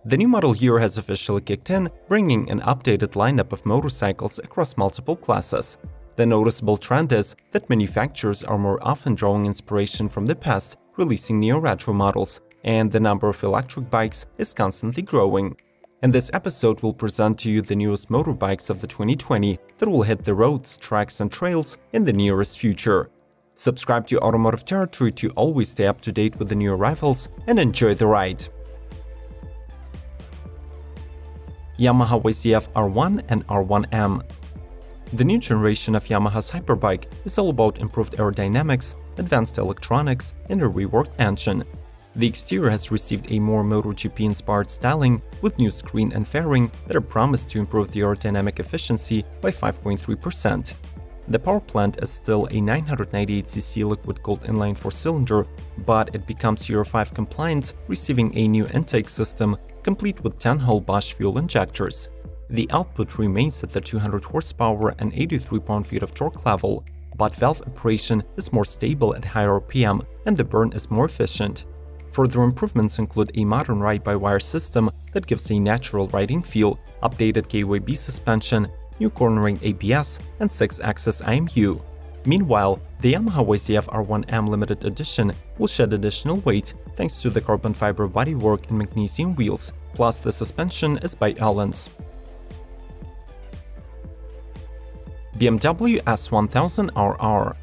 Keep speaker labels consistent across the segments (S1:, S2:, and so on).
S1: The new model year has officially kicked in, bringing an updated lineup of motorcycles across multiple classes. The noticeable trend is that manufacturers are more often drawing inspiration from the past, releasing neo-retro models, and the number of electric bikes is constantly growing. In this episode, we'll present to you the newest motorbikes of the 2020 that will hit the roads, tracks, and trails in the nearest future. Subscribe to Automotive Territory to always stay up to date with the new arrivals and enjoy the ride. Yamaha YZF R1 and R1M. The new generation of Yamaha's hyperbike is all about improved aerodynamics, advanced electronics, and a reworked engine. The exterior has received a more MotoGP-inspired styling with new screen and fairing that are promised to improve the aerodynamic efficiency by 5.3%. The power plant is still a 998cc liquid-cooled inline 4-cylinder, but it becomes Euro 5 compliant, receiving a new intake system complete with 10-hole Bosch fuel injectors. The output remains at the 200 horsepower and 83 pound-feet of torque level, but valve operation is more stable at higher RPM and the burn is more efficient. Further improvements include a modern ride-by-wire system that gives a natural riding feel, updated KYB suspension, new cornering ABS, and 6-axis IMU. Meanwhile, the Yamaha YZF R1M Limited Edition will shed additional weight thanks to the carbon fiber bodywork and magnesium wheels, plus the suspension is by Allen's. BMW S1000RR.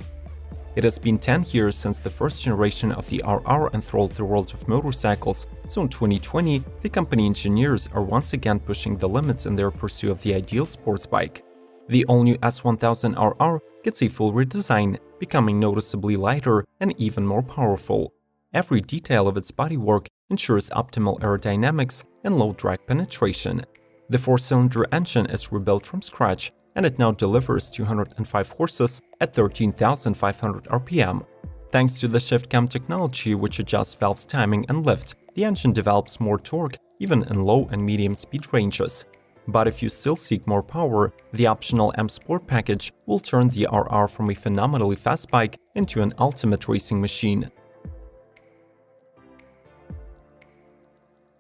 S1: It has been 10 years since the first generation of the RR enthralled the world of motorcycles, so in 2020, the company engineers are once again pushing the limits in their pursuit of the ideal sports bike. The all-new S1000RR gets a full redesign, becoming noticeably lighter and even more powerful. Every detail of its bodywork ensures optimal aerodynamics and low drag penetration. The 4-cylinder engine is rebuilt from scratch, and it now delivers 205 horses at 13,500 RPM. Thanks to the shift cam technology, which adjusts valves timing and lift, the engine develops more torque even in low and medium speed ranges. But if you still seek more power, the optional M Sport package will turn the RR from a phenomenally fast bike into an ultimate racing machine.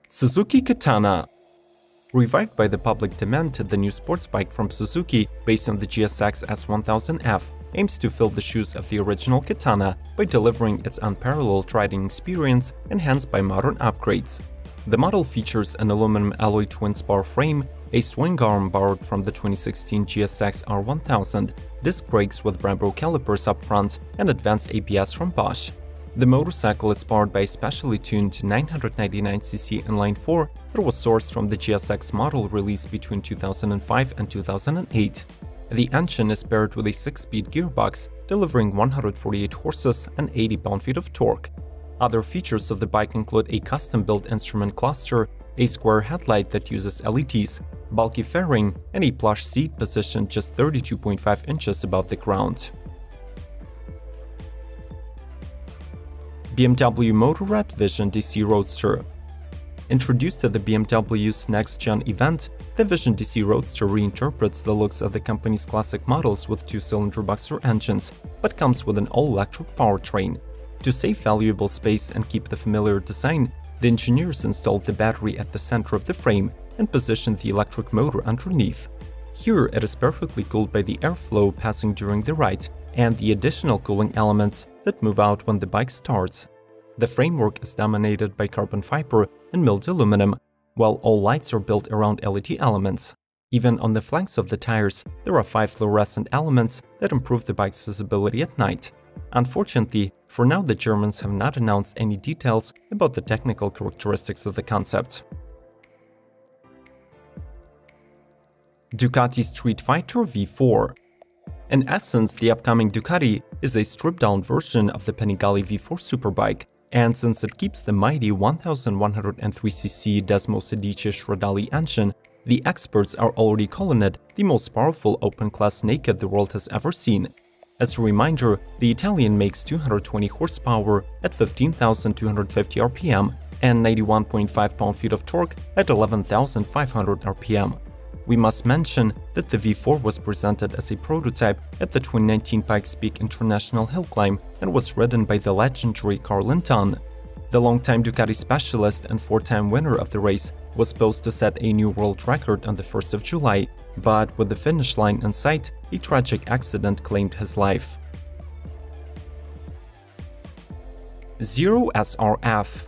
S1: Suzuki Katana. Revived by the public demand, the new sports bike from Suzuki, based on the GSX S1000F, aims to fill the shoes of the original Katana by delivering its unparalleled riding experience enhanced by modern upgrades. The model features an aluminum alloy twin-spar frame, a swing arm borrowed from the 2016 GSX R1000, disc brakes with Brembo calipers up front, and advanced ABS from Bosch. The motorcycle is powered by a specially tuned 999cc inline 4 that was sourced from the GSX model released between 2005 and 2008. The engine is paired with a 6-speed gearbox, delivering 148 horses and 80 pound-feet of torque. Other features of the bike include a custom-built instrument cluster, a square headlight that uses LEDs, bulky fairing, and a plush seat positioned just 32.5 inches above the ground. BMW Motorrad Vision DC Roadster. Introduced at the BMW's next-gen event, the Vision DC Roadster reinterprets the looks of the company's classic models with 2-cylinder boxer engines, but comes with an all-electric powertrain. To save valuable space and keep the familiar design, the engineers installed the battery at the center of the frame and positioned the electric motor underneath. Here, it is perfectly cooled by the airflow passing during the ride and the additional cooling elements that move out when the bike starts. The framework is dominated by carbon fiber and milled aluminum, while all lights are built around LED elements. Even on the flanks of the tires, there are 5 fluorescent elements that improve the bike's visibility at night. Unfortunately, for now the Germans have not announced any details about the technical characteristics of the concept. Ducati Street Fighter V4. In essence, the upcoming Ducati is a stripped-down version of the Panigale V4 superbike, and since it keeps the mighty 1103cc Desmo Sedici Stradale engine, the experts are already calling it the most powerful open-class naked the world has ever seen. As a reminder, the Italian makes 220 horsepower at 15,250 RPM and 91.5 pound-feet of torque at 11,500 RPM. We must mention that the V4 was presented as a prototype at the 2019 Pikes Peak International Hill Climb and was ridden by the legendary Carl Linton. The longtime Ducati specialist and four-time winner of the race was supposed to set a new world record on the 1st of July, but with the finish line in sight, a tragic accident claimed his life. Zero SRF.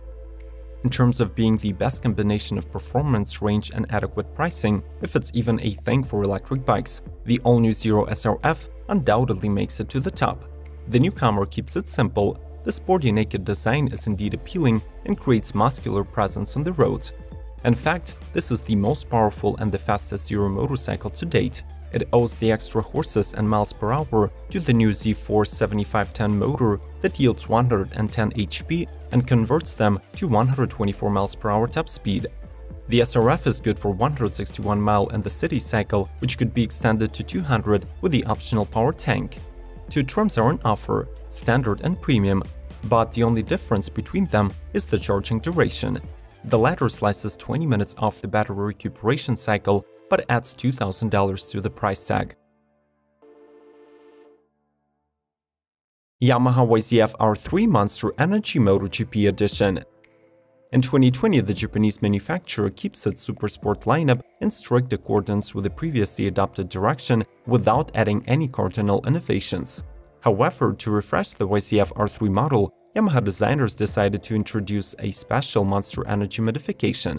S1: In terms of being the best combination of performance, range, and adequate pricing, if it's even a thing for electric bikes, the all-new Zero SRF undoubtedly makes it to the top. The newcomer keeps it simple. The sporty naked design is indeed appealing and creates muscular presence on the road. In fact, this is the most powerful and the fastest Zero motorcycle to date. It owes the extra horses and miles per hour to the new Z4 7510 motor that yields 110 HP and converts them to 124 miles per hour top speed. The SRF is good for 161 mile in the city cycle, which could be extended to 200 with the optional power tank. Two trims are on offer, standard and premium, but the only difference between them is the charging duration. The latter slices 20 minutes off the battery recuperation cycle, but adds $2,000 to the price tag. Yamaha YZF R3 Monster Energy MotoGP Edition. In 2020, the Japanese manufacturer keeps its supersport lineup in strict accordance with the previously adopted direction without adding any cardinal innovations. However, to refresh the YZF R3 model, Yamaha designers decided to introduce a special Monster Energy modification.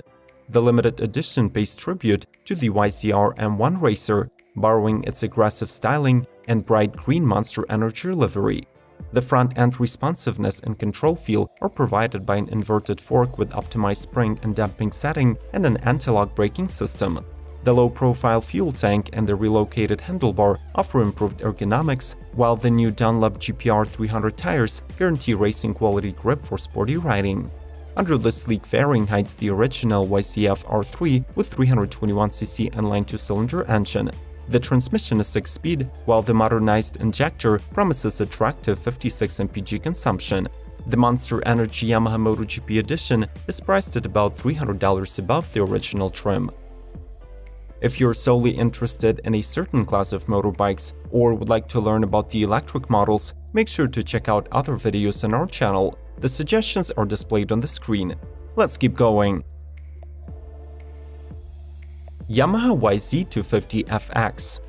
S1: The limited edition pays tribute to the YZR M1 racer, borrowing its aggressive styling and bright green Monster Energy livery. The front-end responsiveness and control feel are provided by an inverted fork with optimized spring and damping setting and an anti-lock braking system. The low-profile fuel tank and the relocated handlebar offer improved ergonomics, while the new Dunlop GPR 300 tires guarantee racing-quality grip for sporty riding. Under the sleek fairing hides the original YZF R3 with 321cc inline two-cylinder engine. The transmission is 6-speed, while the modernized injector promises attractive 56 mpg consumption. The Monster Energy Yamaha MotoGP Edition is priced at about $300 above the original trim. If you're solely interested in a certain class of motorbikes or would like to learn about the electric models, make sure to check out other videos on our channel. The suggestions are displayed on the screen. Let's keep going. Yamaha YZ250FX.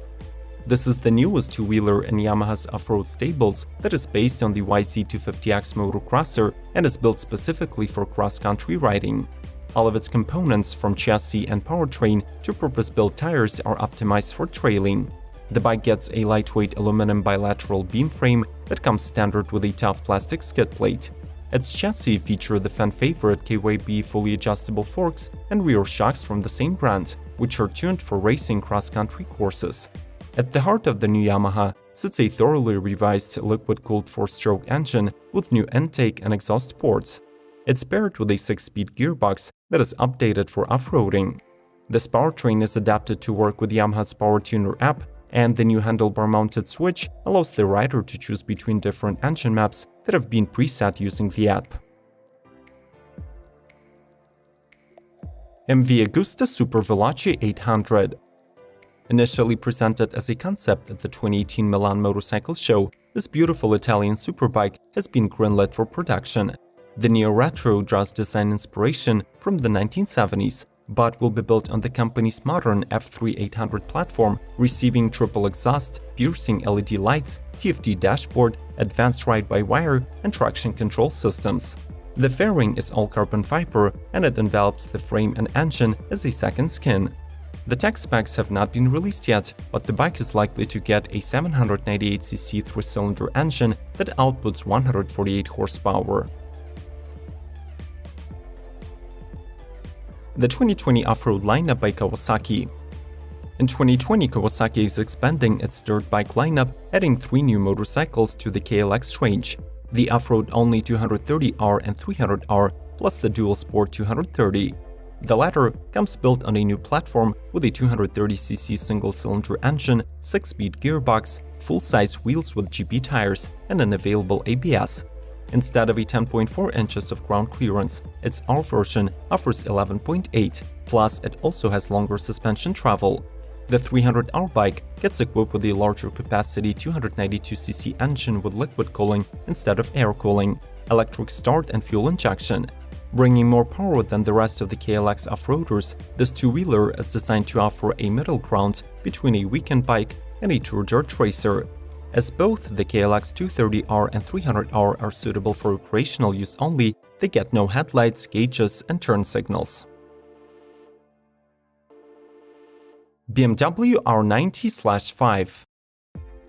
S1: This is the newest two-wheeler in Yamaha's off-road stables that is based on the YZ250X motocrosser and is built specifically for cross-country riding. All of its components, from chassis and powertrain to purpose-built tires, are optimized for trailing. The bike gets a lightweight aluminum bilateral beam frame that comes standard with a tough plastic skid plate. Its chassis feature the fan-favorite KYB fully adjustable forks and rear shocks from the same brand, which are tuned for racing cross-country courses. At the heart of the new Yamaha sits a thoroughly revised liquid-cooled 4-stroke engine with new intake and exhaust ports. It's paired with a 6-speed gearbox that is updated for off-roading. This powertrain is adapted to work with Yamaha's Power Tuner app, and the new handlebar-mounted switch allows the rider to choose between different engine maps that have been preset using the app. MV Agusta Super Veloce 800. Initially presented as a concept at the 2018 Milan Motorcycle Show, this beautiful Italian superbike has been greenlit for production. The neo-retro draws design inspiration from the 1970s, but will be built on the company's modern F3 800 platform, receiving triple exhaust, piercing LED lights, TFT dashboard, advanced ride-by-wire, and traction control systems. The fairing is all carbon fiber, and it envelops the frame and engine as a second skin. The tech specs have not been released yet, but the bike is likely to get a 798cc 3-cylinder engine that outputs 148 horsepower. The 2020 off-road lineup by Kawasaki. In 2020, Kawasaki is expanding its dirt bike lineup, adding 3 new motorcycles to the KLX range: the off-road-only 230R and 300R, plus the dual sport 230. The latter comes built on a new platform with a 230cc single-cylinder engine, 6-speed gearbox, full-size wheels with GP tires, and an available ABS. Instead of a 10.4 inches of ground clearance, its R version offers 11.8, plus it also has longer suspension travel. The 300R bike gets equipped with a larger capacity 292cc engine with liquid cooling instead of air cooling. electric start and fuel injection. Bringing more power than the rest of the KLX off-roaders, this two-wheeler is designed to offer a middle ground between a weekend bike and a tour dirt racer. As both the KLX 230R and 300R are suitable for recreational use only, they get no headlights, gauges, and turn signals. BMW R90/5.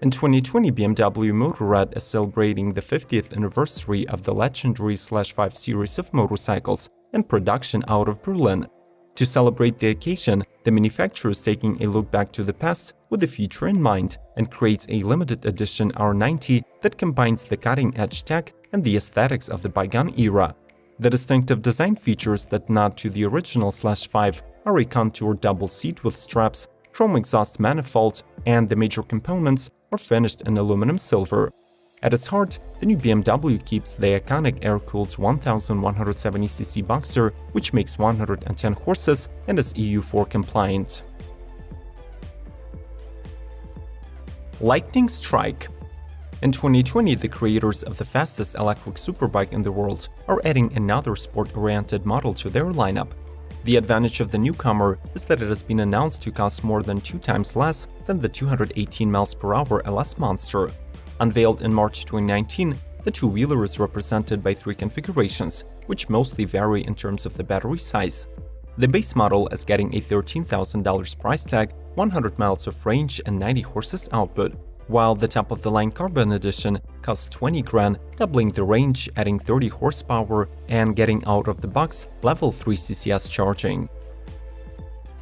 S1: In 2020, BMW Motorrad is celebrating the 50th anniversary of the legendary /5 series of motorcycles in production out of Berlin. To celebrate the occasion, the manufacturer is taking a look back to the past with the future in mind and creates a limited edition R90 that combines the cutting-edge tech and the aesthetics of the bygone era. The distinctive design features that nod to the original /5 are a contoured double seat with straps, chrome exhaust manifold, and the major components are finished in aluminum silver. At its heart, the new BMW keeps the iconic air-cooled 1170cc Boxer, which makes 110 horses and is EU4 compliant. Lightning strike. In 2020, the creators of the fastest electric superbike in the world are adding another sport-oriented model to their lineup. The advantage of the newcomer is that it has been announced to cost more than 2 times less than the 218 mph LS Monster. Unveiled in March 2019, the two-wheeler is represented by 3 configurations, which mostly vary in terms of the battery size. The base model is getting a $13,000 price tag, 100 miles of range, and 90 horses output, while the top-of-the-line Carbon Edition costs 20 grand, doubling the range, adding 30 horsepower, and getting out-of-the-box Level 3 CCS charging.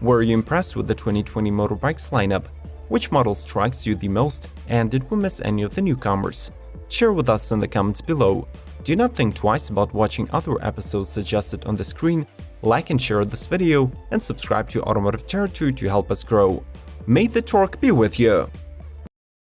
S1: Were you impressed with the 2020 motorbikes lineup? Which model strikes you the most, and did we miss any of the newcomers? Share with us in the comments below. Do not think twice about watching other episodes suggested on the screen, like and share this video, and subscribe to Automotive Territory to help us grow. May the torque be with you!